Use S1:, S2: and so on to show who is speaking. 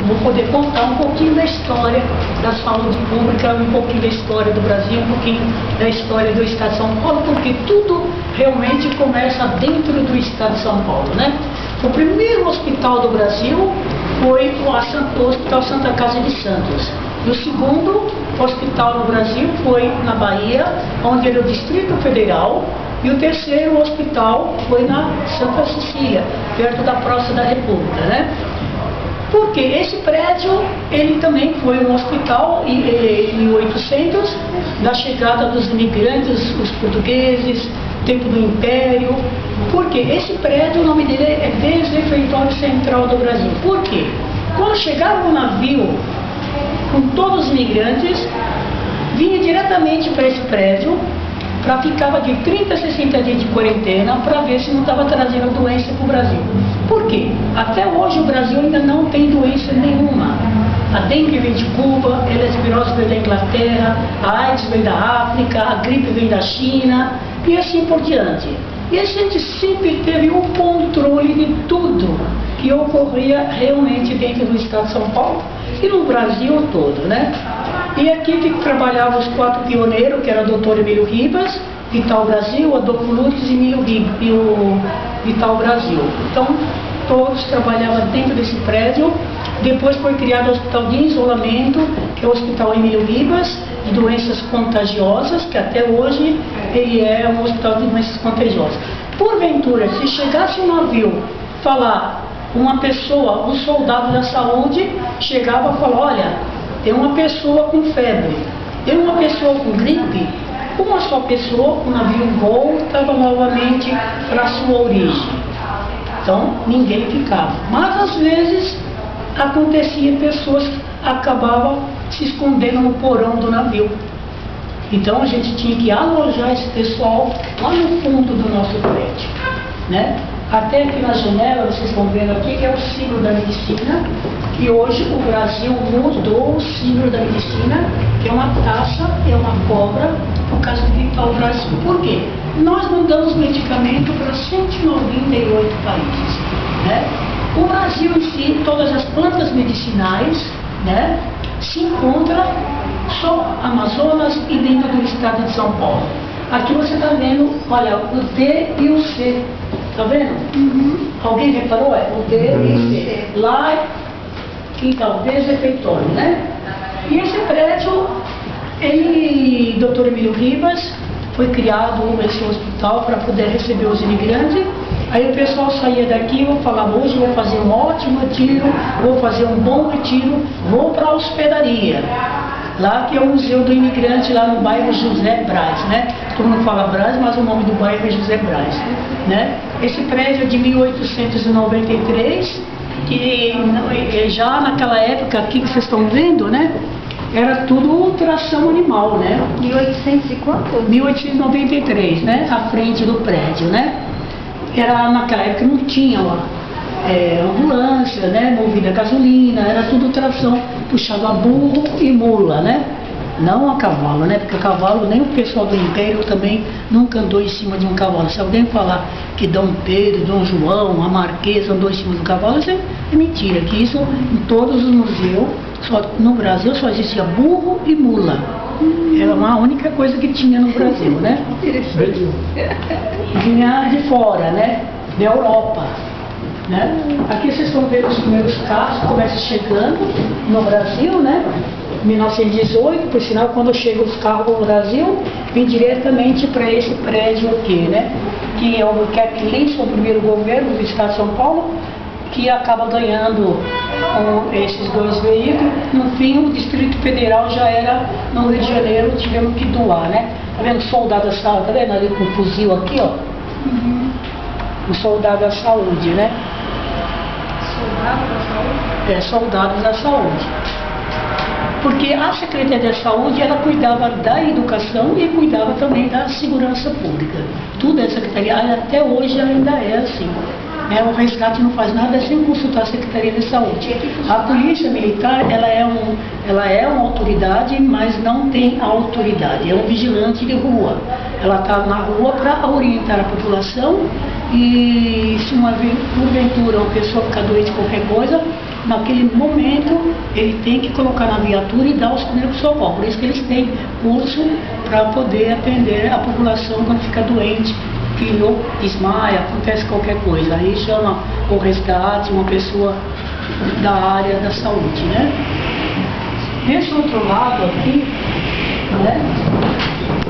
S1: Vou poder contar um pouquinho da história da saúde pública, um pouquinho da história do Brasil, um pouquinho da história do Estado de São Paulo, porque tudo realmente começa dentro do Estado de São Paulo, né? O primeiro hospital do Brasil foi o Hospital Santa Casa de Santos. E o segundo hospital no Brasil foi na Bahia, onde era o Distrito Federal. E o terceiro hospital foi na Santa Cecília, perto da Praça da República, né? Porque esse prédio, ele também foi um hospital em 1800, da chegada dos imigrantes, os portugueses, tempo do Império. Porque esse prédio, o nome dele é Desrefeitório Central do Brasil. Por quê? Quando chegava um navio com todos os imigrantes, vinha diretamente para esse prédio, ficava de 30 a 60 dias de quarentena para ver se não estava trazendo doença para o Brasil. Por quê? Até hoje o Brasil ainda não tem doença nenhuma. A dengue vem de Cuba, a leptospirose vem da Inglaterra, a AIDS vem da África, a gripe vem da China e assim por diante. E a gente sempre teve um controle de tudo que ocorria realmente dentro do Estado de São Paulo e no Brasil todo, né? E aqui que trabalhavam os 4 pioneiros, que era o Dr. Emílio Ribas, Vital Brasil, Adolfo Lutz e o Vital Brasil. Então, todos trabalhavam dentro desse prédio. Depois foi criado o Hospital de Isolamento, que é o Hospital Emílio Ribas, de doenças contagiosas, que até hoje ele é um hospital de doenças contagiosas. Porventura, se chegasse um navio falar, uma pessoa, um soldado da saúde, chegava e falava, olha, tem uma pessoa com febre, tem uma pessoa com gripe, uma só pessoa, o navio voltava novamente para a sua origem. Então, ninguém ficava. Mas, às vezes, acontecia pessoas acabavam se escondendo no porão do navio. Então, a gente tinha que alojar esse pessoal lá no fundo do nosso prédio, né? Até aqui na janela, vocês estão vendo aqui, que é o símbolo da medicina, que hoje o Brasil mudou o símbolo da medicina, que é uma taça, é uma cobra, por causa do Vital Brasil. Por quê? Nós mandamos medicamento para 198 países, né? O Brasil em si, todas as plantas medicinais, né, se encontram só Amazonas e dentro do estado de São Paulo. Aqui você está vendo, olha, o D e o C. Tá vendo? Uhum. Alguém reparou? É o D e o C. Lá, então, Desrefeitório, né? E esse prédio, Dr. Emílio Ribas, foi criado esse hospital para poder receber os imigrantes. Aí o pessoal saía daqui e falava, hoje eu vou fazer um ótimo retiro, vou fazer um bom retiro, vou para a hospedaria. Lá que é o Museu do Imigrante, lá no bairro José Braz, né? Todo mundo fala Braz, mas o nome do bairro é José Braz, né? Esse prédio é de 1893, e já naquela época aqui que vocês estão vendo, né? Era tudo tração animal, né?
S2: 1800 e quanto?
S1: 1893, né? À frente do prédio, né? Era naquela época não tinha lá. Ambulância, né, movida a gasolina, era tudo tração puxado a burro e mula, né? Não a cavalo, né? Porque a cavalo, nem o pessoal do Império também nunca andou em cima de um cavalo. Se alguém falar que Dom Pedro, Dom João, a Marquesa andou em cima do cavalo, isso é mentira. Que isso em todos os museus, no Brasil só existia burro e mula. Era a única coisa que tinha no Brasil, né? Vinha de fora, né? Da Europa. Né? Aqui vocês estão vendo os primeiros carros que começam chegando no Brasil, né? 1918, por sinal, quando chegam os carros no Brasil, vem diretamente para esse prédio aqui, né? Que é o Cap Linson, o primeiro governo do Estado de São Paulo, que acaba ganhando esses 2 veículos. No fim, o Distrito Federal já era no Rio de Janeiro, tivemos que doar, né? Tá vendo o soldado da saúde, tá vendo ali com o fuzil aqui, ó? Uhum. O soldado da saúde, né?
S2: Soldado da saúde?
S1: Soldados da saúde. Porque a Secretaria da Saúde, ela cuidava da educação e cuidava também da segurança pública. Tudo é secretaria, até hoje ainda é assim. O resgate não faz nada sem consultar a Secretaria de Saúde. A Polícia Militar, ela é uma autoridade, mas não tem autoridade. É um vigilante de rua. Ela está na rua para orientar a população E se porventura uma pessoa ficar doente com qualquer coisa, naquele momento ele tem que colocar na viatura e dar os primeiros socorros. Por isso que eles têm curso para poder atender a população quando fica doente, que ou desmaia, acontece qualquer coisa. Aí chama o resgate, uma pessoa da área da saúde, né? Desse outro lado aqui, né?